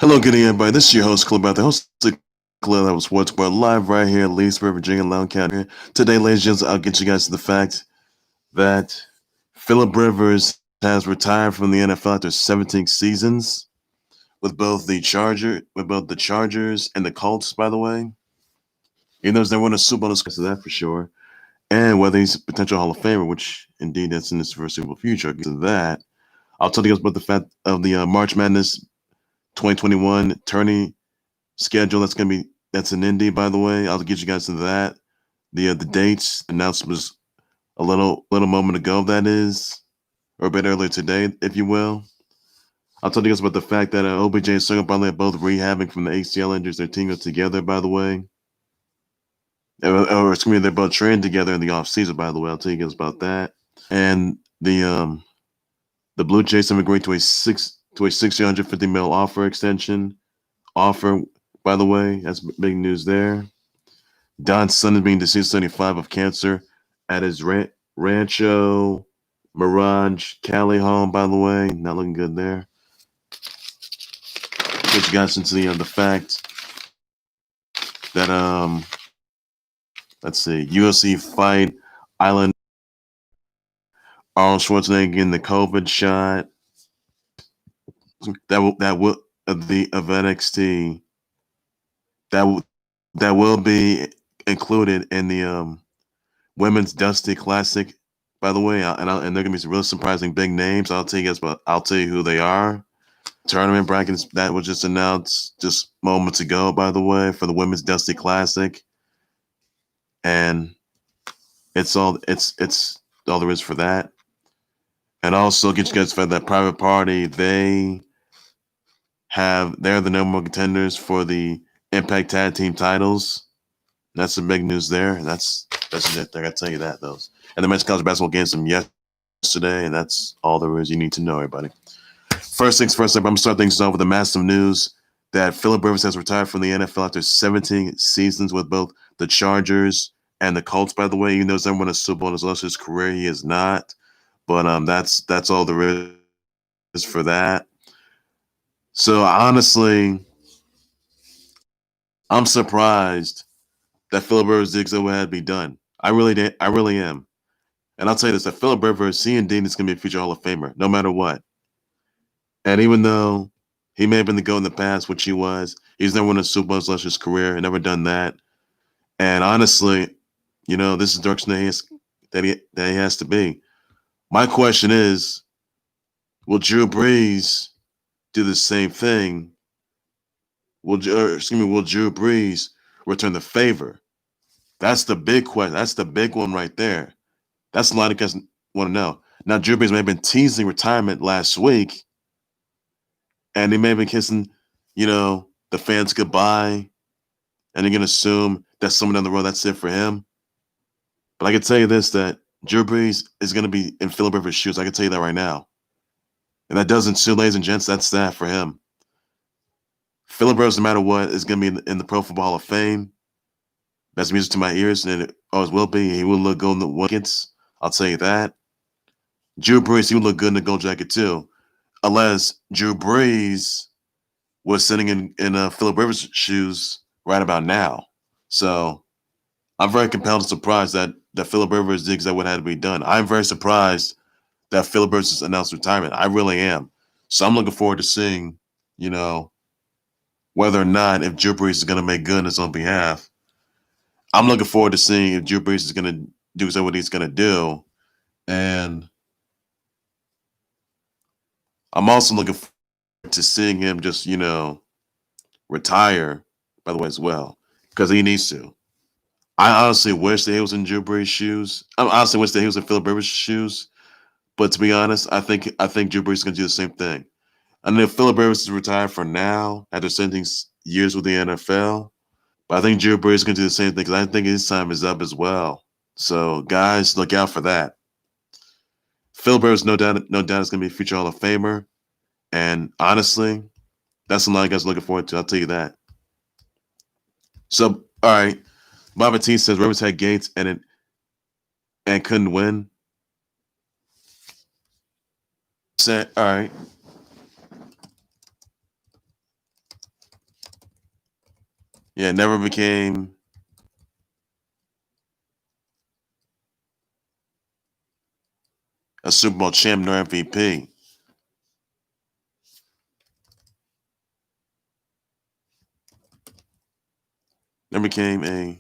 Hello, good evening, everybody. This is your host, Khalil, the host of Khalil that was Sports Bar live right here in Leesburg, Virginia, Loudoun County. Today, ladies and gentlemen, I'll get you guys to the fact that Phillip Rivers has retired from the NFL after 17 seasons with both the Chargers and the Colts, by the way. Even though they won a Super Bowl, to that for sure. And whether he's a potential Hall of Famer, which indeed that's in his foreseeable future. I'll get to that. I'll tell you guys about the fact of the March Madness 2021 tourney schedule that's an INDY, by the way. I'll get you guys to that. The dates announced was a little moment ago. That is, or a bit earlier today, if you will. I'll tell you guys about the fact that OBJ and Sung probably are both rehabbing from the ACL injuries. They're teaming up together, by the way. Or excuse me, they're both trained together in the offseason, by the way. I'll tell you guys about that. And the Blue Jays have agreed to a 650 mil offer. By the way, that's big news there. Don's son is being deceased 75 of cancer at his Rancho Mirage, Cali home, by the way. Not looking good there. Get you guys into the fact that let's see, UFC fight Island Arnold Schwarzenegger getting the COVID shot. That will the of NXT that will be included in the Women's Dusty Classic, by the way, and they're gonna be some real surprising big names. I'll tell you who they are. Tournament brackets that was just announced just moments ago, by the way, for the Women's Dusty Classic, and it's all there is for that. And also get you guys for that private party. They're the number one contenders for the Impact Tag Team titles. That's the big news there. That's it. I gotta tell you that though. And the men's college basketball games from yesterday, and that's all there is you need to know, everybody. First things first, I'm gonna start things off with the massive news that Phillip Rivers has retired from the NFL after 17 seasons with both the Chargers and the Colts. By the way, even though he's never won a Super Bowl in his career, he is not. But that's all there is for that. So honestly, I'm surprised that Phillip Rivers did what had to be done. I really am. And I'll tell you this: that Phillip Rivers, he indeed is going to be a future Hall of Famer, no matter what. And even though he may have been the GOAT in the past, which he was, he's never won a Super Bowl in his career, never done that. And honestly, this is the direction that he has to be. My question is, will Drew Brees do the same thing? Will Drew Brees return the favor? That's the big question. That's the big one right there. That's a lot of guys want to know. Now, Drew Brees may have been teasing retirement last week, and he may have been kissing, the fans goodbye, and you're going to assume that someone down the road, that's it for him. But I can tell you this, that Drew Brees is going to be in Phillip Rivers' shoes. I can tell you that right now. And that doesn't suit, ladies and gents, that's that for him. Phillip Rivers, no matter what, is going to be in the Pro Football Hall of Fame. That's music to my ears, and it always will be. He will look good in the wickets. I'll tell you that. Drew Brees, he would look good in the gold jacket too. Unless Drew Brees was sitting in Phillip Rivers' shoes right about now. So I'm very compelled and surprised that Phillip Rivers did what had to be done. I'm very surprised that Phillip Rivers has announced retirement. I really am. So I'm looking forward to seeing, whether or not if Drew Brees is going to make good on his own behalf. I'm looking forward to seeing if Drew Brees is going to do what he's going to do. And I'm also looking forward to seeing him just, retire, by the way, as well, because he needs to. I honestly wish that he was in Drew Brees' shoes. I honestly wish that he was in Phillip Rivers' shoes. But to be honest, I think Drew Brees is going to do the same thing. I know Phillip Rivers is retired for now after spending years with the NFL. But I think Drew Brees is going to do the same thing because I think his time is up as well. So, guys, look out for that. Phillip Rivers, no doubt, is going to be a future Hall of Famer. And honestly, that's a lot of guys looking forward to. I'll tell you that. So, all right. Bobby T says Rivers had Gates and couldn't win. All right. Yeah, never became a Super Bowl champ nor MVP. Never became a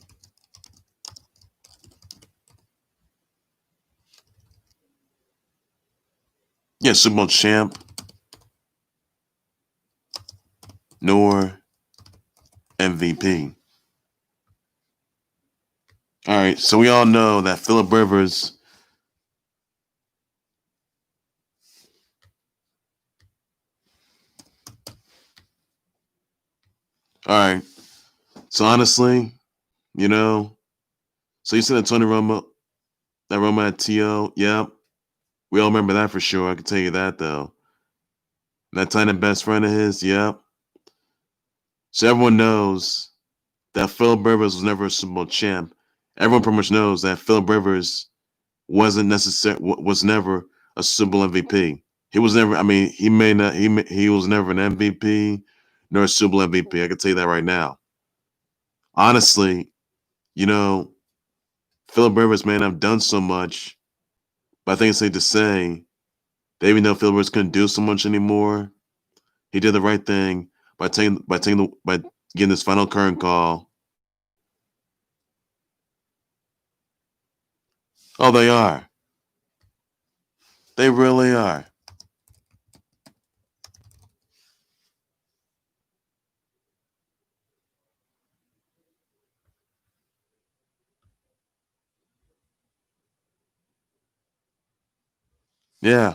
Super Bowl champ nor MVP. All right, so we all know that Phillip Rivers. All right, so honestly, you know, so you said that Tony Romo, that Romo had T.O. Yep, we all remember that for sure. I can tell you that though. That tight end best friend of his, yep. So everyone knows that Phillip Rivers was never a Super Bowl champ. Everyone pretty much knows that Phillip Rivers was never a Super Bowl MVP. He was never. I mean, he may not. He was never an MVP nor a Super Bowl MVP. I can tell you that right now. Honestly, you know, Phillip Rivers may not have done so much, but I think it's safe to say that even though Phillip Rivers couldn't do so much anymore, he did the right thing by getting this final current call. Oh, they are. They really are. Yeah.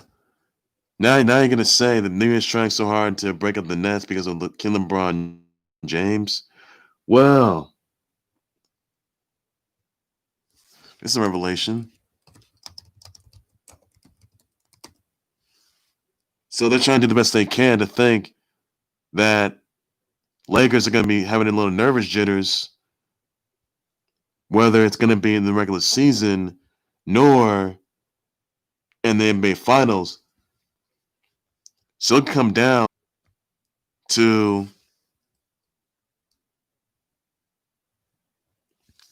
Now you're gonna say that New York's trying so hard to break up the Nets because of killing LeBron James. Well, it's a revelation. So they're trying to do the best they can to think that Lakers are going to be having a little nervous jitters, whether it's going to be in the regular season nor in the NBA Finals. So it'll come down to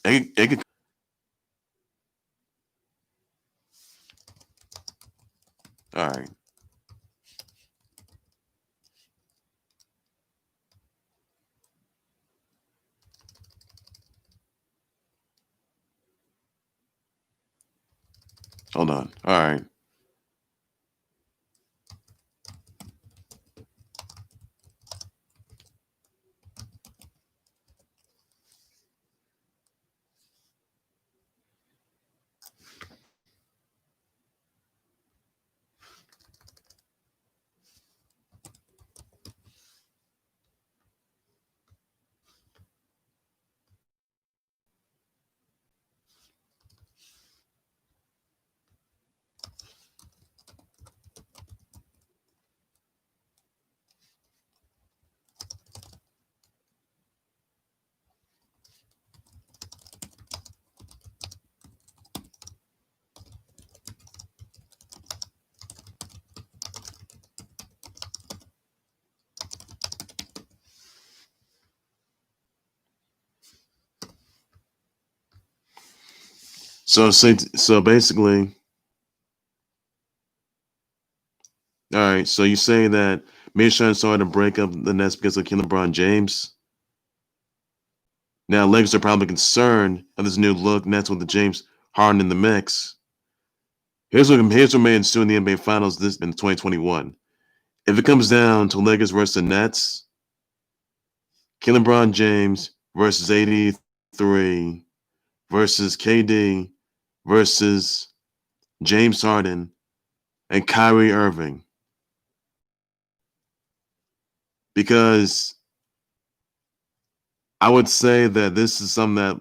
it could, all right. Hold on. All right. So basically, all right. So you say that Mayshine started to break up the Nets because of killing LeBron James. Now Lakers are probably concerned of this new look Nets with the James Harden in the mix. Here's what may ensue in the NBA Finals this in 2021. If it comes down to Lakers versus the Nets, LeBron James versus 83 versus KD versus James Harden and Kyrie Irving. Because I would say that this is something that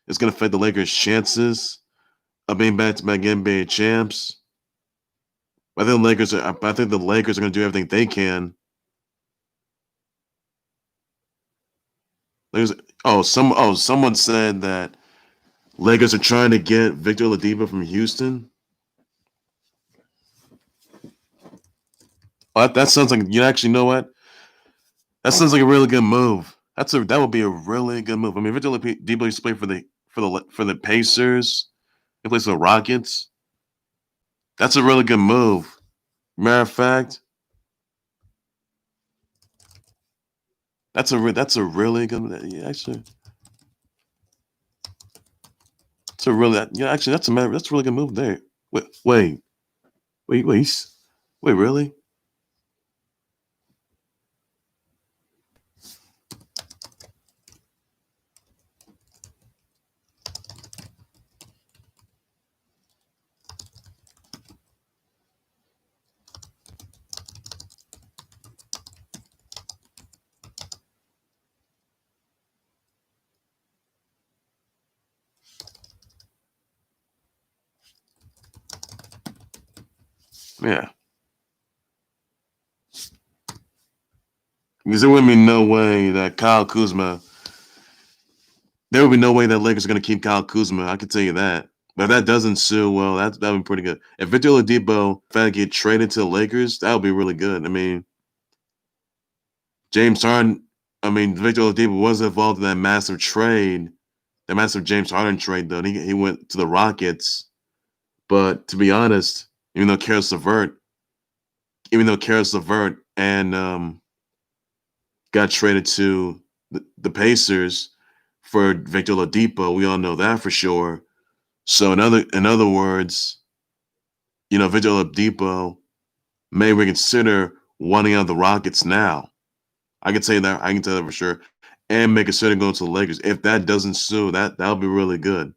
is going to affect the Lakers' chances of being back-to-back NBA champs. I think the Lakers are going to do everything they can. Lakers, someone said that Lakers are trying to get Victor Oladipo from Houston. Well, that sounds like you actually know what? That sounds like a really good move. That would be a really good move. I mean, Victor Oladipo used to play for the Pacers. He plays for the Rockets. That's a really good move. Matter of fact, that's a really good. Yeah, actually, it's a really actually that's a really good move there. Wait, wait, really? Yeah, because there would be no way that Kyle Kuzma. There would be no way that Lakers are going to keep Kyle Kuzma. I can tell you that. But if that doesn't sue, well, that would be pretty good. If Victor Oladipo fact get traded to the Lakers, that would be really good. I mean, James Harden. I mean, Victor Oladipo was involved in that massive trade, that massive James Harden trade. Though he went to the Rockets. But to be honest, even though Karis LeVert and got traded to the Pacers for Victor Oladipo, we all know that for sure. So in other words, Victor Oladipo may reconsider wanting out of the Rockets now. I can say that. I can tell that for sure, and may consider going to the Lakers. If that doesn't sue, that'll be really good.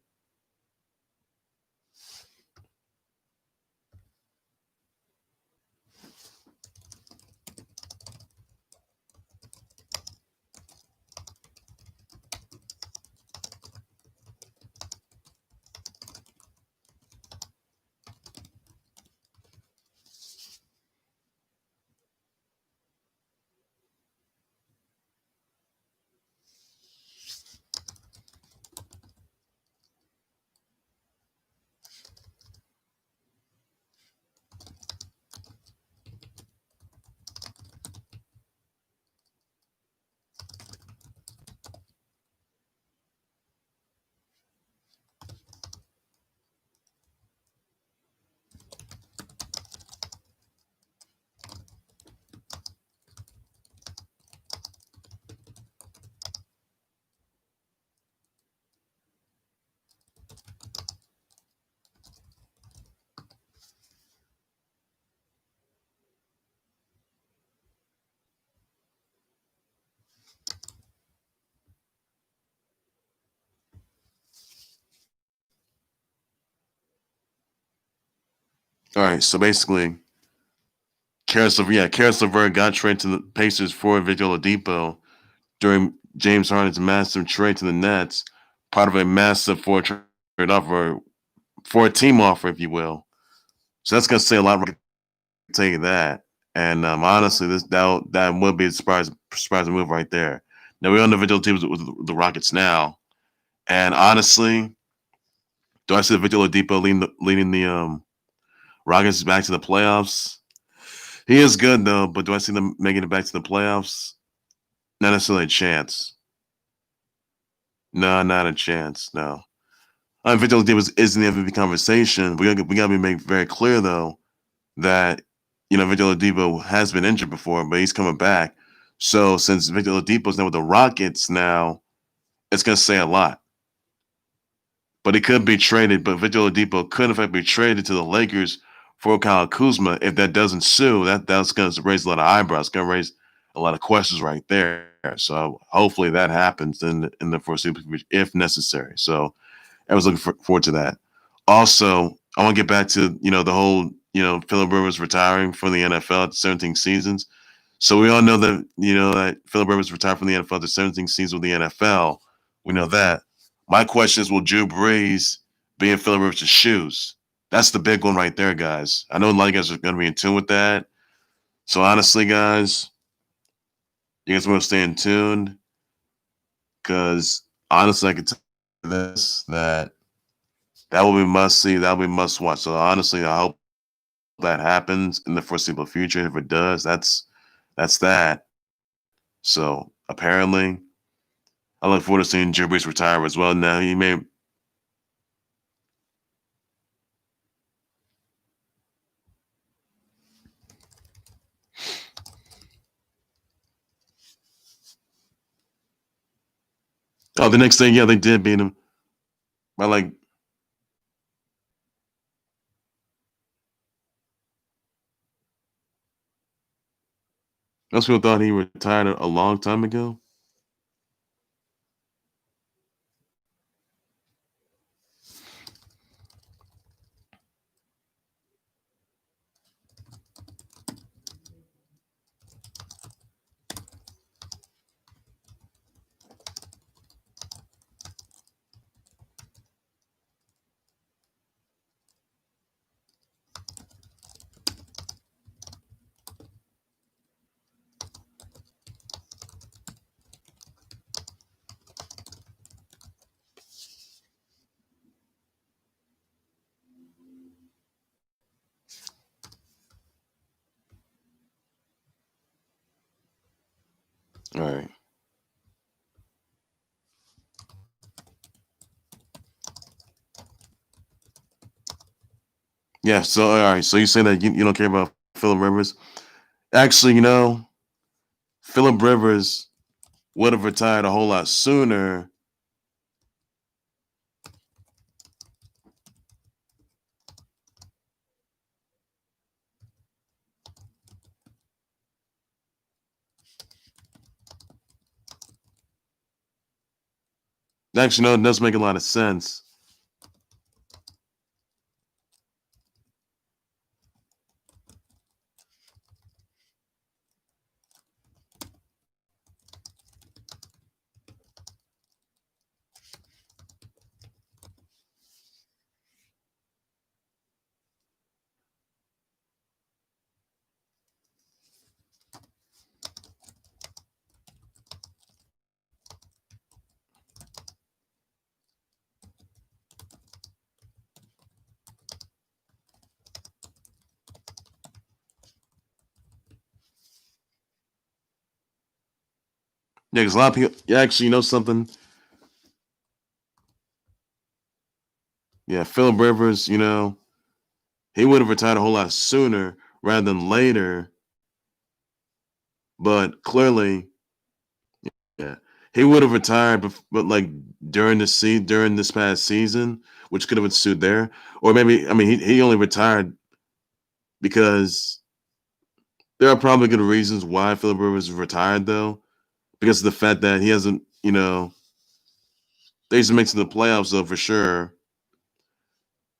All right, so basically, Karis LeVert got traded to the Pacers for Victor Oladipo during James Harden's massive trade to the Nets, part of a massive trade offer for a team offer, if you will. So that's gonna say a lot. I can tell you that. And honestly, that would be a surprising move right there. Now we're on the individual teams with the Rockets now, and honestly, do I see the Victor Oladipo leading the Rockets back to the playoffs? He is good though, but do I see them making it back to the playoffs? Not necessarily a chance. No, not a chance. No. Victor Oladipo is in the MVP conversation. We gotta be made very clear though that Victor Oladipo has been injured before, but he's coming back. So since Victor Oladipo's now with the Rockets now, it's gonna say a lot. But he could be traded. But Victor Oladipo could in fact be traded to the Lakers for Kyle Kuzma. If that doesn't sue, that's gonna raise a lot of eyebrows. It's gonna raise a lot of questions right there. So hopefully that happens in the foreseeable future if necessary. So I was looking forward to that. Also, I want to get back to the whole Phillip Rivers retiring from the NFL at 17 seasons. So we all know that Phillip Rivers retired from the NFL after 17 seasons with the NFL. We know that. My question is, will Drew Brees be in Phillip Rivers' shoes? That's the big one right there, guys. I know a lot of you guys are going to be in tune with that. So honestly, guys, you guys want to stay in tune because honestly, I can tell you this that will be must see. That will be must watch. So honestly, I hope that happens in the foreseeable future. If it does, that's that. So apparently, I look forward to seeing Drew Brees retire as well. Now he may. Oh, the next thing, yeah, they did beat him by like. Most people thought he retired a long time ago. All right. Yeah. So all right. So you say that you don't care about Phillip Rivers? Actually, Phillip Rivers would have retired a whole lot sooner. Actually, no, it does make a lot of sense. Yeah, because a lot of people. Yeah, actually, you know something. Yeah, Phillip Rivers. He would have retired a whole lot sooner rather than later. But clearly, yeah, he would have retired, but like during this past season, which could have ensued there, or maybe I mean he only retired because there are probably good reasons why Phillip Rivers retired though, because of the fact that he hasn't, they used to make it to the playoffs though for sure.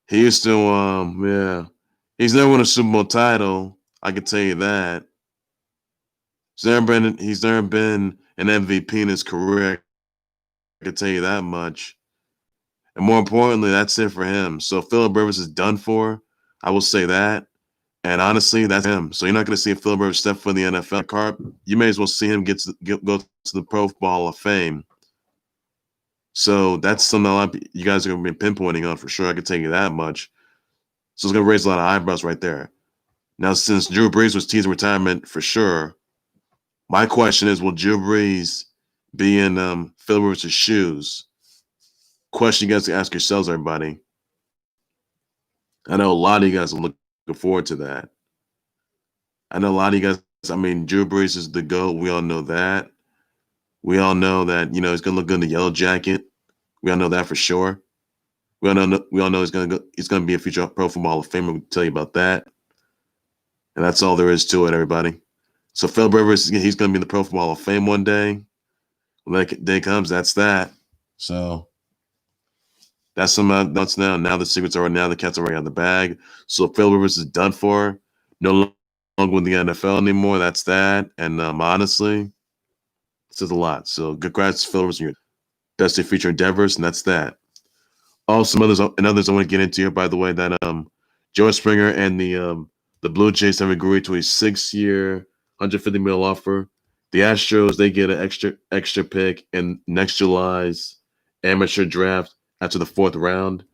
He used to, yeah, he's never won a Super Bowl title. I can tell you that. He's never been an MVP in his career. I can tell you that much. And more importantly, that's it for him. So Phillip Rivers is done for. I will say that. And honestly, that's him. So you're not going to see Phillip Rivers step foot in the NFL. Carp, you may as well see him go to the Pro Football Hall of Fame. So that's something a lot of you guys are going to be pinpointing on for sure. I can tell you that much. So it's going to raise a lot of eyebrows right there. Now, since Drew Brees was teasing retirement for sure, my question is, will Drew Brees be in Phillip Rivers' shoes? Question you guys can ask yourselves, everybody. I know a lot of you guys are looking forward to that. I know a lot of you guys. I mean, Drew Brees is the GOAT. We all know that. We all know that he's gonna look good in the yellow jacket. We all know that for sure. We all know he's gonna be a future Pro Football Hall of Famer. We can tell you about that. And that's all there is to it, everybody. So Phil Rivers, he's gonna be in the Pro Football Hall of Fame one day. When that day comes, that's that. So that's some nuts now. Now the secrets are now the cat's already out of the bag. So Phil Rivers is done for. No longer with the NFL anymore. That's that. And honestly, it says a lot. So congrats, Phil Rivers, on your best of future endeavors, and that's that. Also, others I want to get into here. By the way, that Joe Springer and the Blue Jays have agreed to a 6-year, 150 million offer. The Astros they get an extra pick in next July's amateur draft after the 4th round.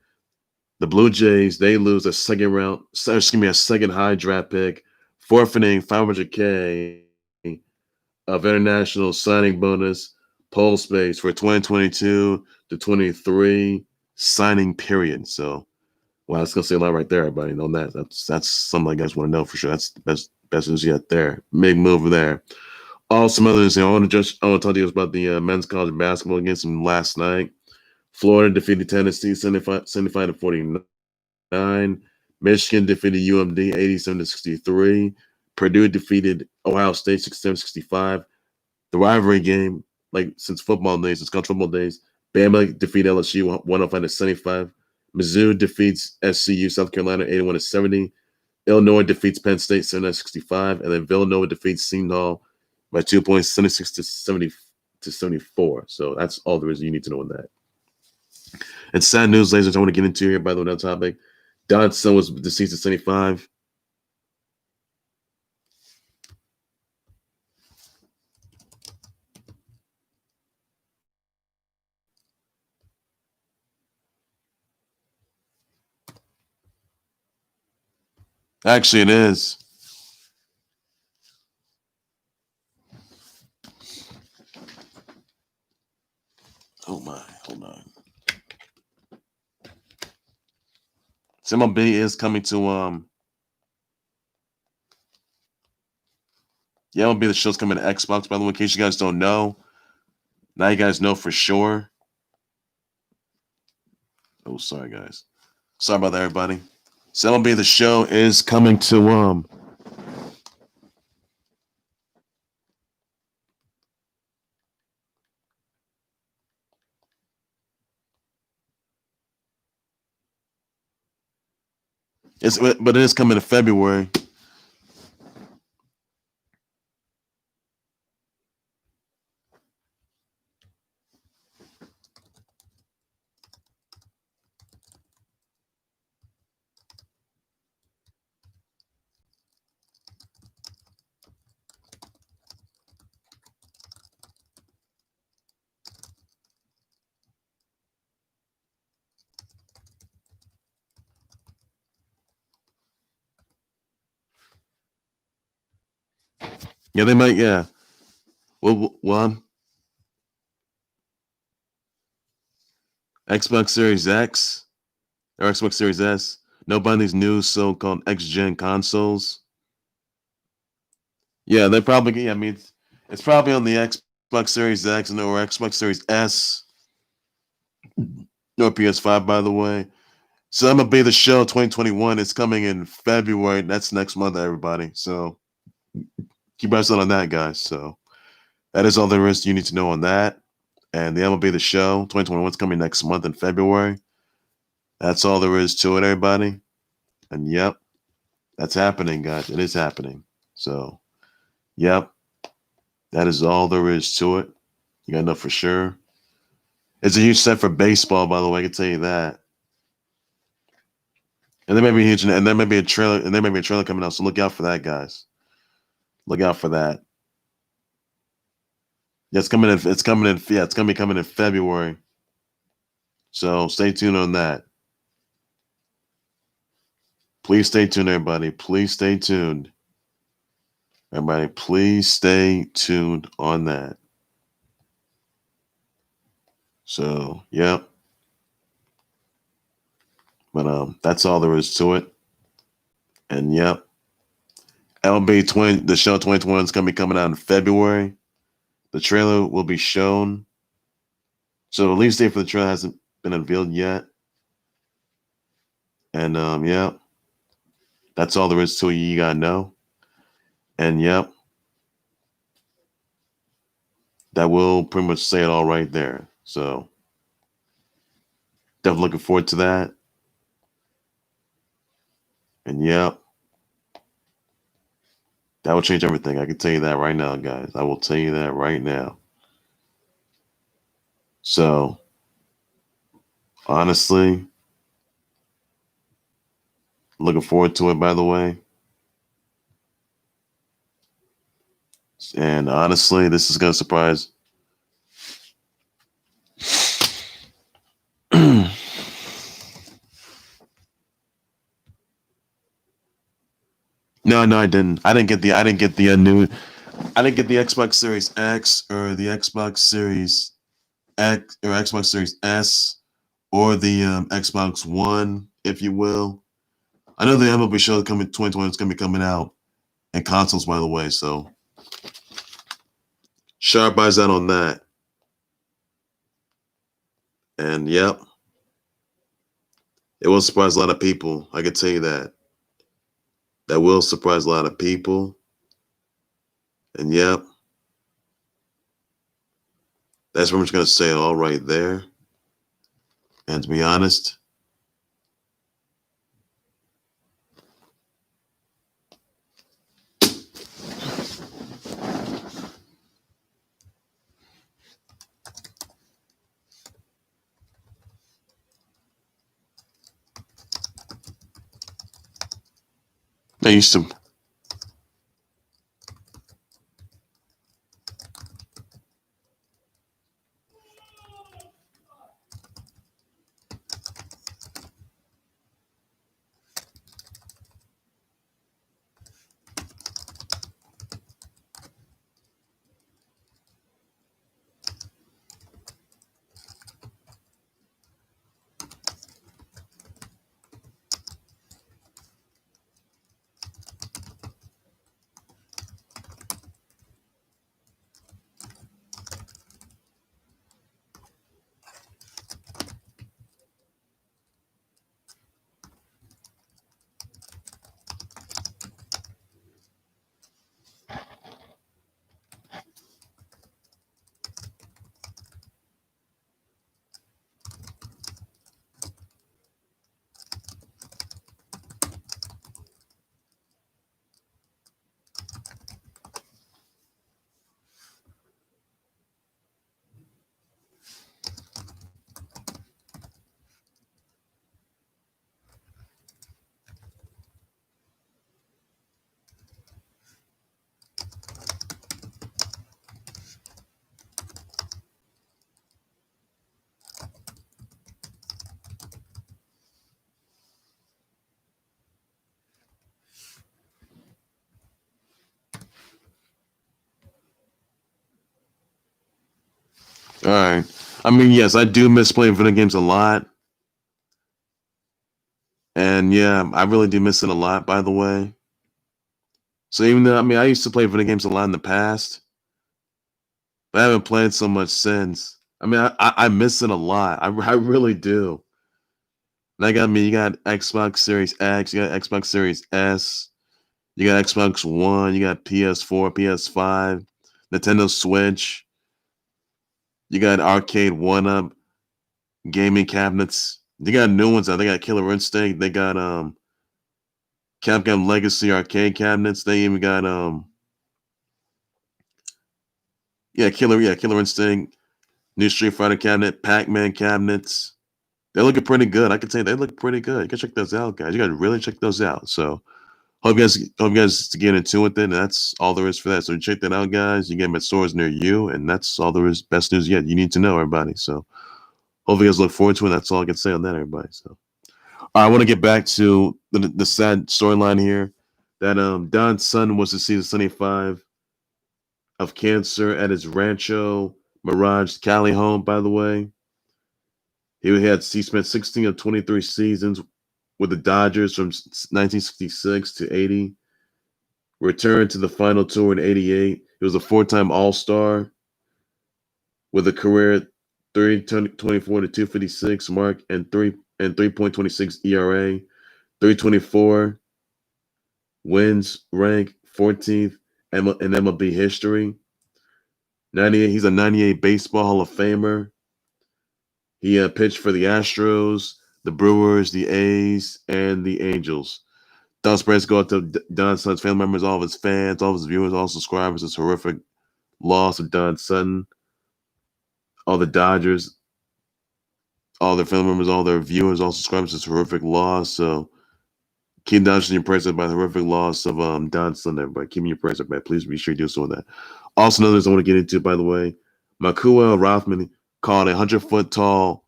The Blue Jays they lose a second high draft pick, forfeiting 500K of international signing bonus poll space for 2022 to 23 signing period. So, wow, that's gonna say a lot right there, everybody. Know that. That's something you guys want to know for sure. That's the best news yet there. Big move there. Some other news. I want to talk to you about the men's college basketball games from last night. Florida defeated Tennessee 75 to 49. Michigan defeated UMD 87 to 63. Purdue defeated Ohio State 67-65. The rivalry game, like since football days, since college football days, Bama defeated LSU 105 to 75. Mizzou defeats SCU South Carolina 81 to 70. Illinois defeats Penn State 79 to 65, and then Villanova defeats Seton Hall by 2 points, 76 to 74. So that's all there is you need to know on that. And sad news, ladies, I want to get into here, by the way, that topic. Don's son was deceased at 75. Actually, it is. Oh my, hold on. MLB is coming to yeah, MLB the show's coming to Xbox, by the way, in case you guys don't know. Now you guys know for sure. Oh, sorry guys. Sorry about that, everybody. So MLB the show is coming to but it is coming in February. Yeah, they might, yeah. Well, Xbox Series X or Xbox Series S. No bindings new so-called X-Gen consoles. Yeah, they probably, yeah, I mean, it's probably on the Xbox Series X or Xbox Series S or PS5, by the way. So MLB the show 2021 is coming in February. That's next month, everybody. So keep your eyes on that, guys. So that is all there is you need to know on that. And the MLB the show 2021 is coming next month in February. That's all there is to it, everybody. And yep, that's happening, guys. It is happening. So, yep, that is all there is to it. You got to know for sure. It's a huge set for baseball, by the way. I can tell you that. And there may be a huge, and there may be a trailer, and there may be a trailer coming out. So look out for that, guys. Look out for that. Yeah, it's coming in. It's coming in. Yeah, it's gonna be coming in February. So stay tuned on that. Please stay tuned, everybody. Please stay tuned. Everybody, please stay tuned on that. So, yep. But that's all there is to it. And yep. the show 2021 is gonna be coming out in February. The trailer will be shown. So the release date for the trailer hasn't been unveiled yet. And yeah. That's all there is to it. You gotta know. And yep. That will pretty much say it all right there. So definitely looking forward to that. And yep. That will change everything. I can tell you that right now, guys. I will tell you that right now. So, honestly, looking forward to it, by the way. And honestly, this is going to surprise. No, I didn't. I didn't get the new. I didn't get the Xbox Series X or the Xbox Series X or Xbox Series S or the Xbox One, if you will. I know the MLB show coming 2020 is going to be coming out and consoles, by the way. So sharp eyes out on that. And yep, it will surprise a lot of people. I can tell you that. That will surprise a lot of people. And yep, that's pretty much going to say it all right there. And to be honest, I used to. All right. I mean, yes, I do miss playing video games a lot. And yeah, I really do miss it a lot, by the way. So even though, I mean, I used to play video games a lot in the past, but I haven't played so much since. I mean, I miss it a lot. I really do. And I got me, you got Xbox Series X, you got Xbox Series S, you got Xbox One, you got PS4, PS5, Nintendo Switch, you got arcade one-up gaming cabinets. They got new ones out. They got Killer Instinct. They got Capcom Legacy arcade cabinets. They even got Killer Instinct, new Street Fighter cabinet, Pac-Man cabinets. They're looking pretty good. I can say they look pretty good. You can check those out, guys. You got to really check those out. So hope you guys to get into with it. And that's all there is for that. So check that out, guys. You get them at stores near you, and that's all there is. Best news yet. You need to know, everybody. So hope you guys look forward to it. That's all I can say on that, everybody. So I want to get back to the sad storyline here that Don's son was to see the 75 of cancer at his Rancho Mirage Cali home, by the way. He spent 16 of 23 seasons with the Dodgers from 1966 to 80. Returned to the final tour in 88. He was a four-time All-Star with a career 324 to 256 mark and 3.26 ERA, 324 wins, rank 14th in MLB history. 98. He's a 98 Baseball Hall of Famer. He pitched for the Astros, the Brewers, the A's, and the Angels. Thoughts prayers go out to Don's son's family members, all of his fans, all of his viewers, all subscribers. It's horrific loss of Don Sutton, all the Dodgers, all their family members, all their viewers, all subscribers. It's a horrific loss. So keep Don in your prayers by the horrific loss of Don Sutton, everybody. Keep me in your prayers, everybody. Please be sure you do so with that. Also, another thing I want to get into, by the way, Makuel Rothman called a 100-foot tall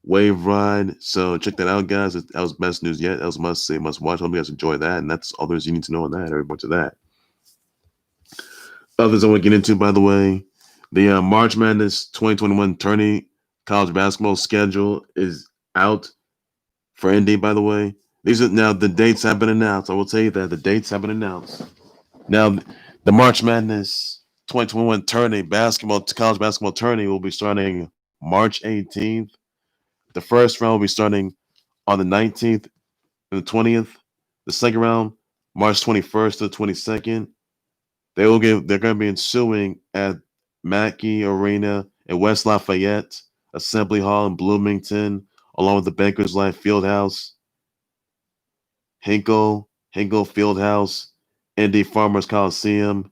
wave ride. So check that out, guys. That was best news yet. That was must watch. Hope you guys enjoy that. And that's all there is you need to know on that. Everybody to that. Others I want to get into, by the way, the March Madness 2021 Tourney college basketball schedule is out for INDY, by the way. These are now the dates have been announced. I will tell you that the dates have been announced. Now, the March Madness 2021 Tourney college basketball tourney will be starting March 18th. The first round will be starting on the 19th and the 20th. The second round, March 21st to the 22nd. They're going to be ensuing at Mackey Arena in West Lafayette, Assembly Hall in Bloomington, along with the Bankers Life Fieldhouse, Hinkle Fieldhouse, INDY Farmers Coliseum.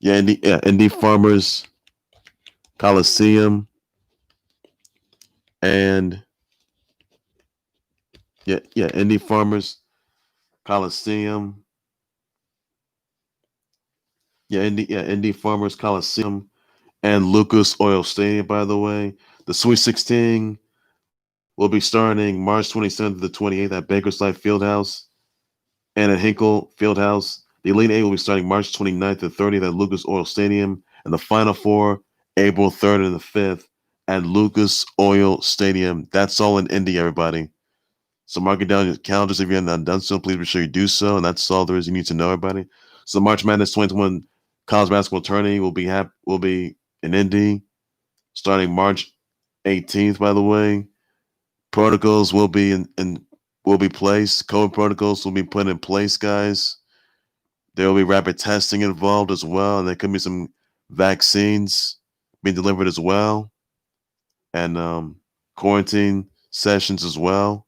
INDY Farmers Coliseum, and INDY Farmers Coliseum. INDY Farmers Coliseum and Lucas Oil Stadium, by the way. The Sweet 16 will be starting March 27th to the 28th at Bankers Life Fieldhouse and at Hinkle Fieldhouse. The Elite Eight will be starting March 29th to 30th at Lucas Oil Stadium, and the Final Four, April 3rd and the 5th at Lucas Oil Stadium. That's all in Indy, everybody. So mark it down in your calendars if you have not done so. Please be sure you do so, and that's all there is you need to know, everybody. So the March Madness 2021 college basketball tourney will be in Indy starting March 18th. By the way, protocols will be will be placed. COVID protocols will be put in place, guys. There will be rapid testing involved as well, and there could be some vaccines being delivered as well, and quarantine sessions as well.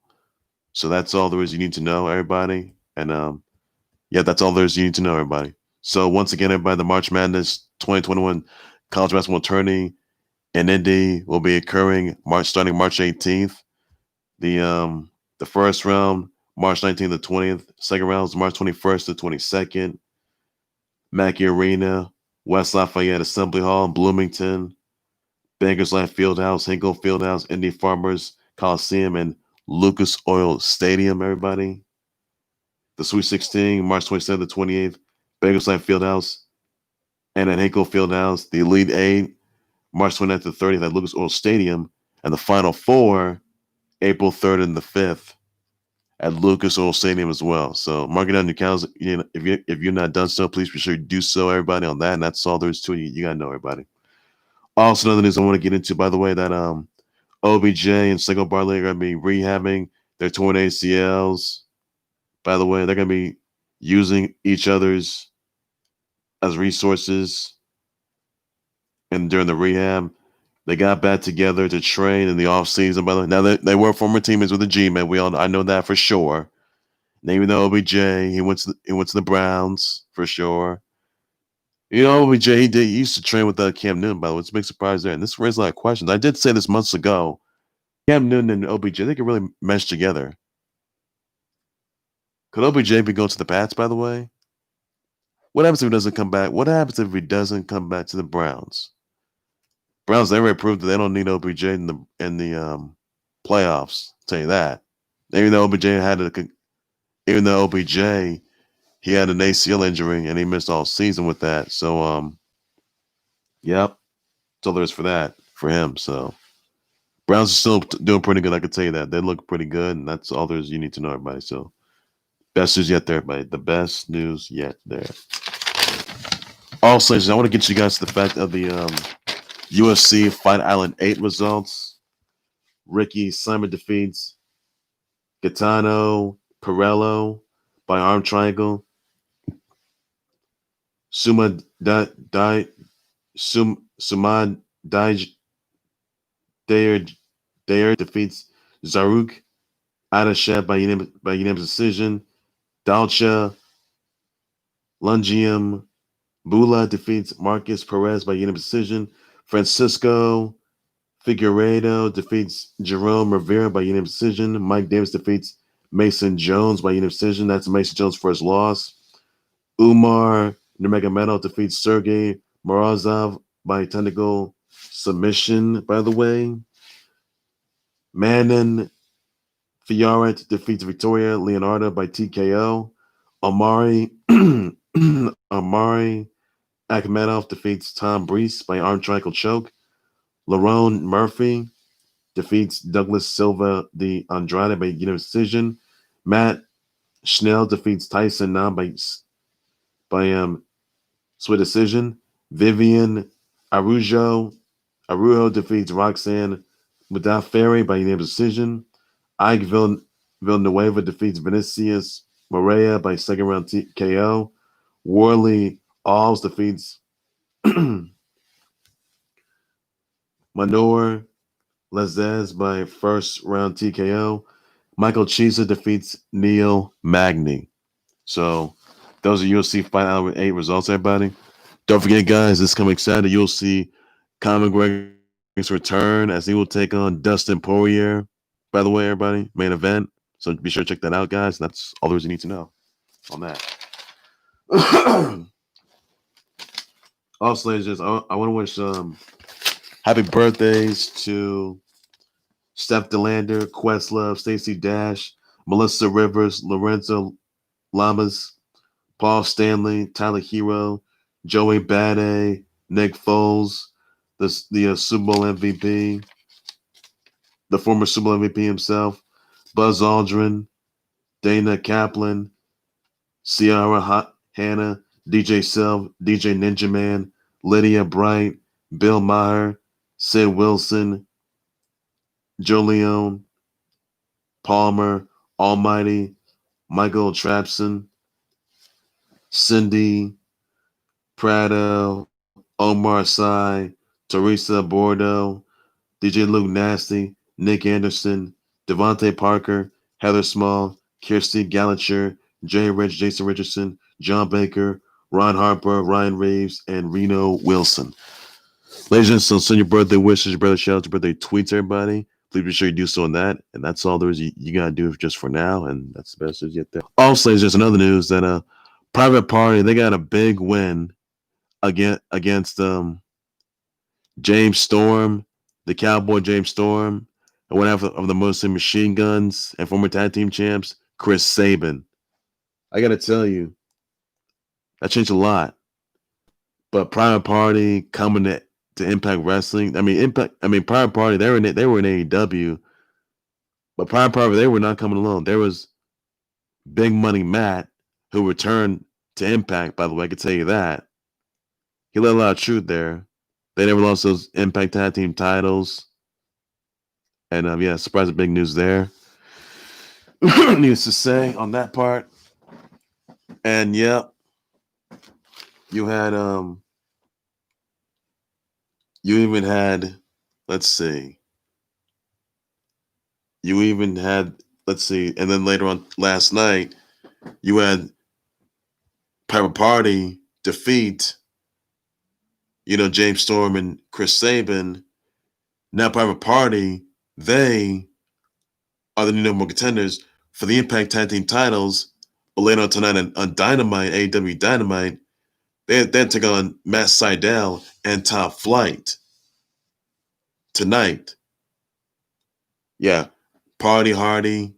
So that's all there is you need to know, everybody. And that's all there is you need to know, everybody. So once again, everybody, the March Madness 2021 college basketball tourney in Indy will be occurring starting March 18th. The first round, March 19th to 20th. Second round is March 21st to 22nd. Mackey Arena, West Lafayette Assembly Hall, Bloomington, Bankers Life Fieldhouse, Hinkle Fieldhouse, INDY Farmers Coliseum, and Lucas Oil Stadium, everybody. The Sweet 16, March 27th to 28th, Bankers Life Fieldhouse, and at Hinkle Fieldhouse. The Elite Eight, March 29th to 30th at Lucas Oil Stadium, and the Final Four, April 3rd and the 5th at Lucas Oil Stadium as well. So mark it down in your calendars. If you're not done so, please be sure to do so, everybody, on that. And that's all there is to it. You gotta know, everybody. Also, another news I want to get into, by the way, that OBJ and Saquon Barkley are gonna be rehabbing their torn ACLs. By the way, they're gonna be using each other's as resources, and during the rehab, they got back together to train in the offseason. By the way, now they were former teammates with the G-Man. I know that for sure. And even though OBJ, he went to the Browns for sure. OBJ, he used to train with Cam Newton, by the way. It's a big surprise there. And this raises a lot of questions. I did say this months ago. Cam Newton and OBJ, they could really mesh together. Could OBJ be going to the Pats, by the way? What happens if he doesn't come back? What happens if he doesn't come back to the Browns? Browns, they already proved that they don't need OBJ in the playoffs. I'll tell you that. Even though OBJ he had an ACL injury and he missed all season with that. So yep. That's all there is for him. So Browns are still doing pretty good. I can tell you that. They look pretty good, and that's all there is you need to know, everybody. So best news yet there, everybody. The best news yet there. Also, I want to get you guys to the fact of the UFC Fight Island 8 results. Ricky Simon defeats Gaetano Perello by arm triangle. Sumad Dayer defeats Zaruk Adashev by unanimous decision. Dalcha Lungium Bula defeats Marcus Perez by unanimous decision. Francisco Figueiredo defeats Jerome Rivera by unanimous decision. Mike Davis defeats Mason Jones by unanimous decision. That's Mason Jones' first loss. Umar Nurmagomedov defeats Sergey Morozov by technical submission, by the way. Manon Fiorent defeats Victoria Leonardo by TKO. Amari Akhmedov defeats Tom Brees by arm triangle choke. Lerone Murphy defeats Douglas Silva de Andrade by unanimous decision. Matt Schnell defeats Tyson Nam by split decision. Vivian Arujo defeats Roxanne Mudaferri by unanimous decision. Ike Villanueva defeats Vinicius Morea by second round KO. Worley Alls defeats Manor Lazez by first round TKO. Michael Chiesa defeats Neil Magny. So those are UFC Fight Hour 8 results, everybody. Don't forget, guys, this coming Saturday, you'll see Conor McGregor's return as he will take on Dustin Poirier. By the way, everybody, main event. So be sure to check that out, guys. That's all there is you need to know on that. Also, ladies, I want to wish happy birthdays to Steph DeLander, Questlove, Stacey Dash, Melissa Rivers, Lorenzo Lamas, Paul Stanley, Tyler Hero, Joey Bade, Nick Foles, the Super Bowl MVP, the former Super Bowl MVP himself, Buzz Aldrin, Dana Kaplan, Ciara Hanna, DJ Self, DJ Ninja Man, Lydia Bright, Bill Maher, Sid Wilson, Jolion, Palmer, Almighty, Michael Trapson, Cindy Prado, Omar Sy, Teresa Bordeaux, DJ Luke Nasty, Nick Anderson, Devontae Parker, Heather Small, Kirsty Gallacher, Jay Rich, Jason Richardson, John Baker, Ron Harper, Ryan Reeves, and Reno Wilson. Ladies and gentlemen, send your birthday wishes, your birthday shout outs, your birthday tweets, everybody. Please be sure you do so on that. And that's all there is you got to do just for now. And that's the best news yet there. Also, ladies and gentlemen, another news that Private Party, they got a big win against James Storm, the Cowboy James Storm, and one half of the Muslim Machine Guns and former tag team champs, Chris Sabin. I got to tell you, that changed a lot. But Private Party coming to Impact Wrestling. Private Party, they were in AEW, but Private Party, they were not coming alone. There was Big Money Matt, who returned to Impact, by the way, I can tell you that. He let a lot of truth there. They never lost those Impact Tag Team titles. And surprising big news there. Needless to say on that part. And you had you even had, let's see, and then later on last night, you had Private Party defeat, James Storm and Chris Sabin. Now Private Party, they are the new number one contenders for the Impact Tag Team titles. But later on tonight on Dynamite, AEW Dynamite, they take on Matt Sydal and Top Flight tonight. Yeah, Party Hardy.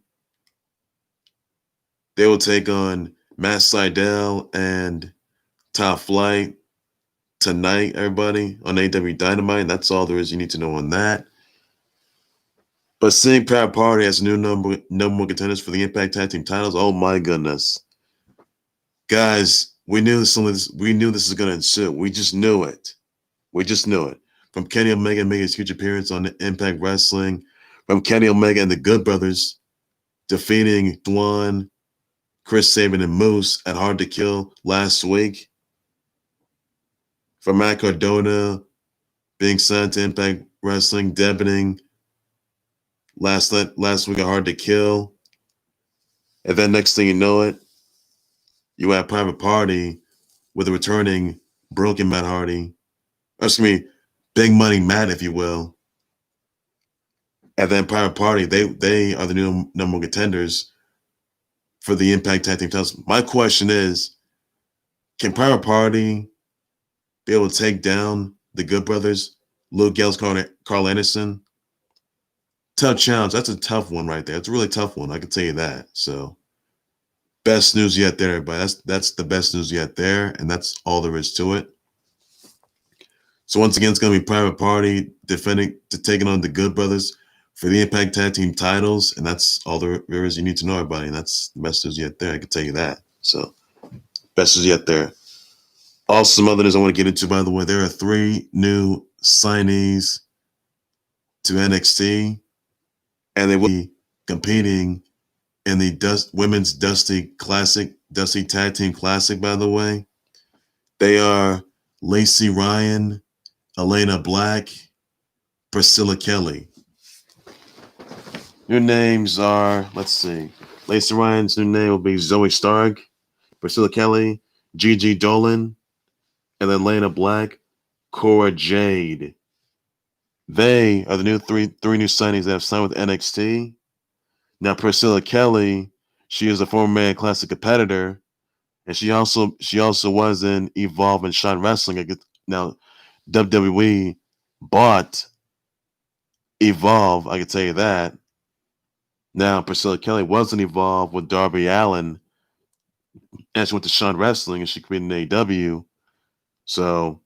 They will take on Matt Sydal and Top Flight tonight, everybody, on AEW Dynamite. That's all there is you need to know on that. But seeing Private Party as new number one contenders for the Impact Tag Team titles, oh my goodness. Guys, we knew this was going to ensue. We just knew it. From Kenny Omega making his huge appearance on Impact Wrestling, from Kenny Omega and the Good Brothers defeating Dwan, Chris Sabin, and Moose at Hard to Kill last week, from Matt Cardona being signed to Impact Wrestling, debuting last week at Hard to Kill, and then next thing you know it, you have Private Party with a returning Broken Matt Hardy. Big Money Matt, if you will. And then Private Party, they are the new number one contenders for the Impact Tag Team titles. My question is, can Private Party be able to take down the Good Brothers, Luke Gallows, Carl Anderson? Tough challenge. That's a tough one right there. It's a really tough one. I can tell you that. So, best news yet there, everybody. That's the best news yet there, and that's all there is to it. So once again, it's going to be Private Party taking on the Good Brothers for the Impact Tag Team titles, and that's all there is you need to know, everybody. And that's the best news yet there. I can tell you that. So best news yet there. Also, some other news I want to get into, by the way. There are 3 new signees to NXT, and they will be competing in the Women's Dusty Tag Team Classic, by the way. They are Lacey Ryan, Elena Black, Priscilla Kelly. Your names are, let's see. Lacey Ryan's new name will be Zoe Stark, Priscilla Kelly, Gigi Dolan, and then Elena Black, Cora Jade. They are the new three new signings that have signed with NXT. Now, Priscilla Kelly, she is a former Man Classic competitor, and she also was in Evolve and Shine Wrestling. Now, WWE bought Evolve, I can tell you that. Now, Priscilla Kelly wasn't Evolve with Darby Allin, and she went to Shine Wrestling, and she competed in AEW. So,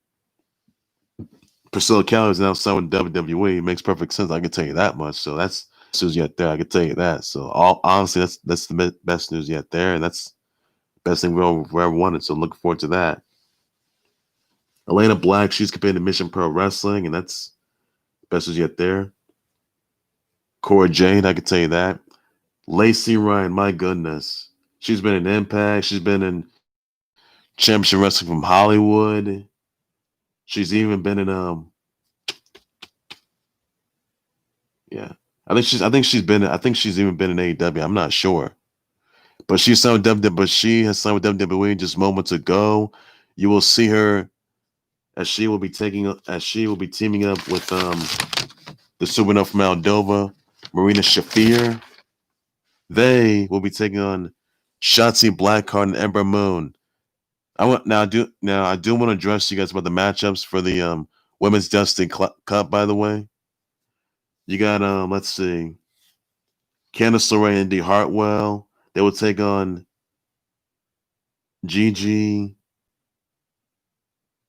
Priscilla Kelly is now signed with WWE. It makes perfect sense. I can tell you that much. So that's news yet there. I can tell you that. So honestly, that's the best news yet there, and that's the best thing we ever wanted. So looking forward to that. Elena Black, she's competing in Mission Pro Wrestling, and that's the best news yet there. Cora Jade, I can tell you that. Lacey Ryan, my goodness, she's been in Impact. She's been in Championship Wrestling from Hollywood. She's even been in yeah. I think she's even been in AEW. I'm not sure. But she signed with WWE, but she has signed with WWE just moments ago. You will see her as she will be teaming up with the Supernova from Moldova, Marina Shafir. They will be taking on Shotzi Blackheart and Ember Moon. I do want to address you guys about the matchups for the Women's Dusty Cup, by the way. You got let's see, Candice LeRae and Indy Hartwell. They will take on Gigi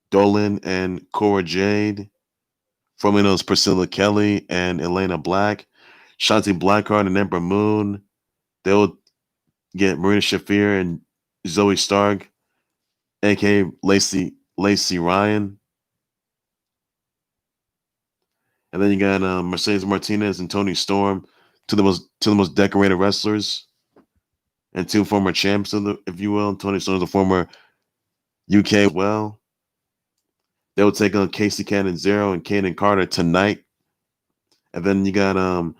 Dolan and Cora Jade. Formerly known as Priscilla Kelly and Elena Black. Shotzi Blackheart and Ember Moon. They will get Marina Shafir and Zoe Stark, aka Lacey Ryan. And then you got Mercedes Martinez and Toni Storm, two of the most decorated wrestlers, and 2 former champs, if you will. Toni Storm is a former UK as well. They will take on Casey Catanzaro and Kaden Carter tonight. And then you got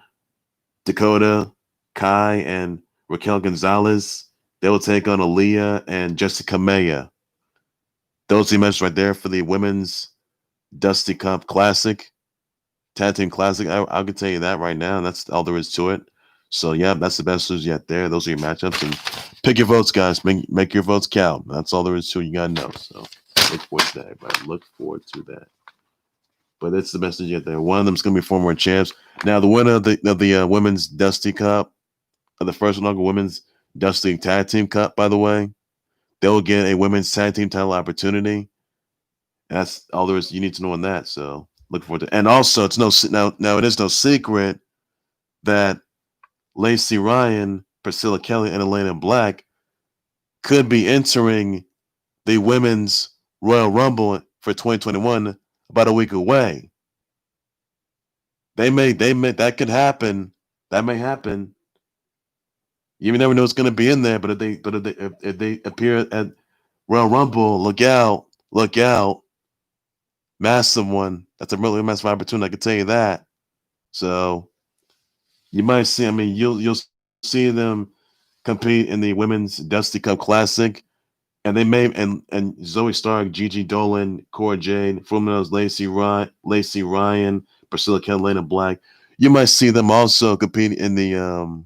Dakota Kai and Raquel Gonzalez. They will take on Aaliyah and Jessica Maya. Those 2 matches right there for the Women's Dusty Cup Classic. Tag Team Classic. I can tell you that right now. And that's all there is to it. So, yeah, that's the best news yet there. Those are your matchups. And pick your votes, guys. Make your votes count. That's all there is to it. You got to know. So, look forward to that, everybody. Look forward to that. But it's the best news yet there. One of them is going to be former champs. Now, the winner of the Women's Dusty Cup, the first inaugural Women's Dusty Tag Team Cup, by the way, they'll get a Women's Tag Team title opportunity. That's all there is you need to know on that. So, look forward to. And also, it is no secret that Lacey Ryan, Priscilla Kelly, and Elena Black could be entering the Women's Royal Rumble for 2021 about a week away. They may that could happen. That may happen. You never know what's going to be in there, but if they appear at Royal Rumble, look out. Massive one. That's a really massive opportunity. I can tell you that. So you might see. I mean, you'll see them compete in the Women's Dusty Cup Classic, and they may and Zoe Stark, Gigi Dolan, Cora Jade, Fulminous Lacey Ryan, Priscilla Kelly, Elena Black. You might see them also compete in the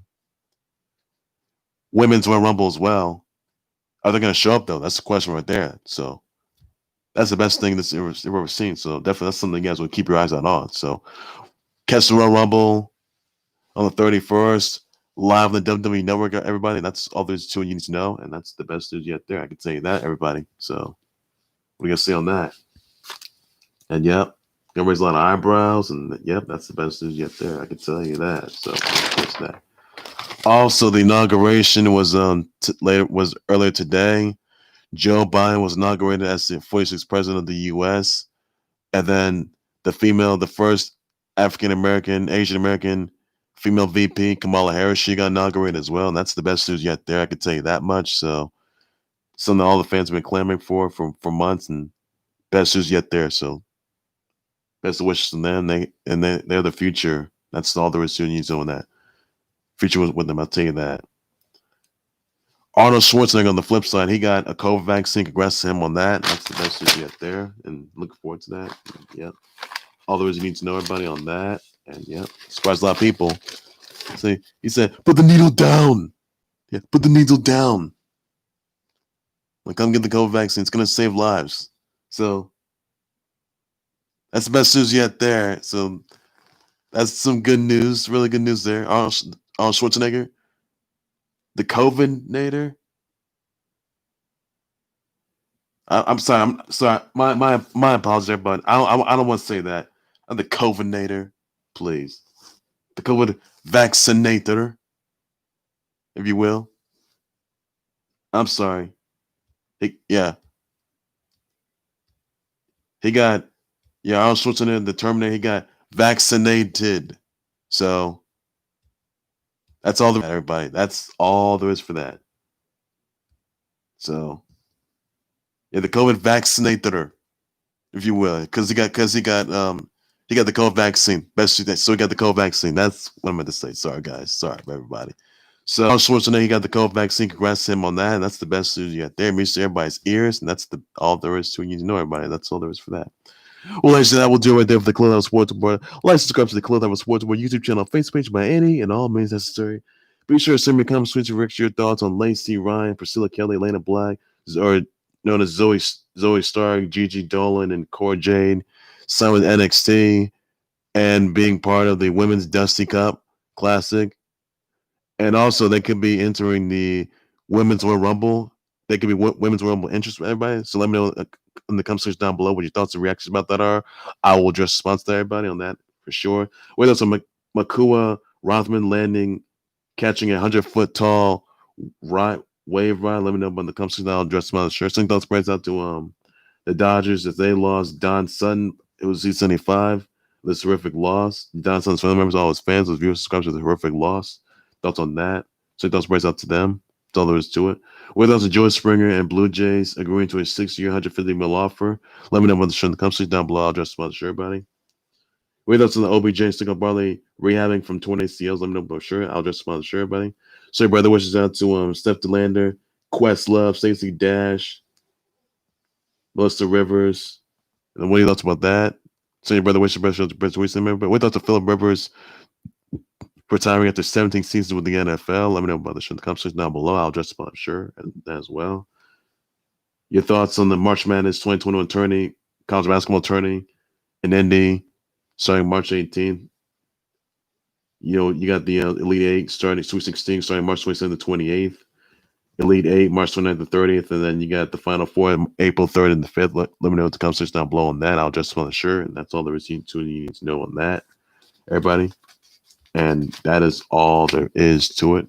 Women's Royal Rumble as well. Are they going to show up though? That's the question right there. So that's the best thing that's ever seen. So definitely that's something you guys will keep your eyes out on. So catch the Royal Rumble on the 31st, live on the WWE Network, everybody. That's all there's to it you need to know, and that's the best news yet there. I can tell you that, everybody. So what are you going to say on that? And yep, gonna raise a lot of eyebrows. And yep, that's the best news yet there. I can tell you that. So what's that? Also, the inauguration was earlier today. Joe Biden was inaugurated as the 46th president of the U.S. And then the first African American, Asian American female VP, Kamala Harris, she got inaugurated as well. And that's the best news yet there. I can tell you that much. So something all the fans have been clamoring for months, and best news yet there. So best wishes to them. They're the future. That's all there is to news on that. Future was with them. I'll tell you that. Arnold Schwarzenegger on the flip side, he got a COVID vaccine. Congrats to him on that. That's the best news yet there, and looking forward to that. Yep. All there is you need to know, everybody, on that. And yep, surprised a lot of people. See, he said, "Put the needle down." Yeah, put the needle down. Like, come get the COVID vaccine. It's gonna save lives. So that's the best news yet there. So that's some good news, really good news there. Arnold Schwarzenegger, the COVID-nator. I'm sorry. I'm sorry. My apologies, everybody. I don't want to say that. I'm the COVID-nator, please. The COVID vaccinator, if you will. I'm sorry. He got Arnold Schwarzenegger, the Terminator. He got vaccinated. So that's all everybody. That's all there is for that. So yeah, the COVID vaccinator, if you will, because he got the COVID vaccine. So he got the COVID vaccine. That's what I meant to say. Sorry, guys. Sorry, everybody. So Arnold Schwarzenegger, he got the COVID vaccine. Congrats to him on that. And that's the best news you got there. Music to everybody's ears, and that's all there is to it. You need to know, everybody. That's all there is for that. Well, ladies and gentlemen, that will do it right there for the Coliseum Sports Report. Like, subscribe to the Coliseum Sports Report YouTube channel, Facebook page by any and all means necessary. Be sure to send me a comment, tweet, Rick, your thoughts on Lacey, Ryan, Priscilla Kelly, Elena Black, or known as Zoe Stark, Gigi Dolan, and Cora Jade, signed with NXT, and being part of the Women's Dusty Cup Classic. And also, they could be entering the Women's Royal Rumble. They could be Women's Royal Rumble interest for everybody. So let me know in the comment section down below what your thoughts and reactions about that are. I will just sponsor everybody on that for sure. Wait, also Makua Rothman catching a 100-foot tall wave ride. Let me know about the comment section. I'll address my shirt. Send thoughts spreads out to the Dodgers as they lost Don Sutton. It was C75. This horrific loss. Don Sutton's family members, all his fans, his viewers, subscribers, the horrific loss. Thoughts on that? Send thoughts spreads out to them. That's all there is to it. With us, Joe Springer and Blue Jays agreeing to a 6-year, $150 million offer. Let me know about the show in the comment section down below. I'll address about the shirt, buddy. With us on the OBJ Stickle Barley rehabbing from torn ACLs. Let me know about the shirt. I'll address about the shirt, buddy. So, brother, wishes out to Steph DeLander, Questlove, Stacey Dash, Melissa Rivers. And what are your thoughts about that? So, your brother wishes but with us to Phillip Rivers retiring after 17 seasons with the NFL. Let me know about the show in the comment section down below. I'll address about the shirt as well. Your thoughts on the March Madness 2021 tourney, college basketball tourney in INDY starting March 18th. You got the Elite 8 starting Sweet 16 starting March 27th to 28th. Elite 8, March 29th to 30th. And then you got the Final Four, April 3rd and the 5th. Let me know what the comment section down below on that. I'll address about the shirt. And that's all there is you need to know on that, everybody. And that is all there is to it,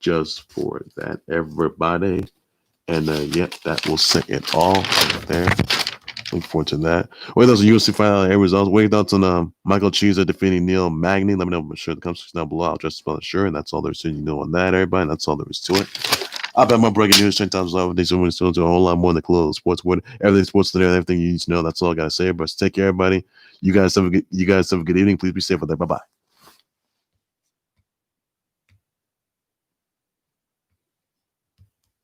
just for that, everybody. And yep, that will set it all right there. Looking forward to that. Wait, those are UFC fight results. Wait, thoughts on Michael Chiesa defeating Neil Magny. Let me know. I'm sure the comments down below. I'll just spell it sure. And that's all there's to on that, everybody. And that's all there is to it. I'll bet my breaking news 10 times live. These women still do a whole lot more than the Khalil sports world. Everything sports today, everything you need to know. That's all I gotta say. But take care, everybody. You guys have a good evening. Please be safe out there. Bye bye.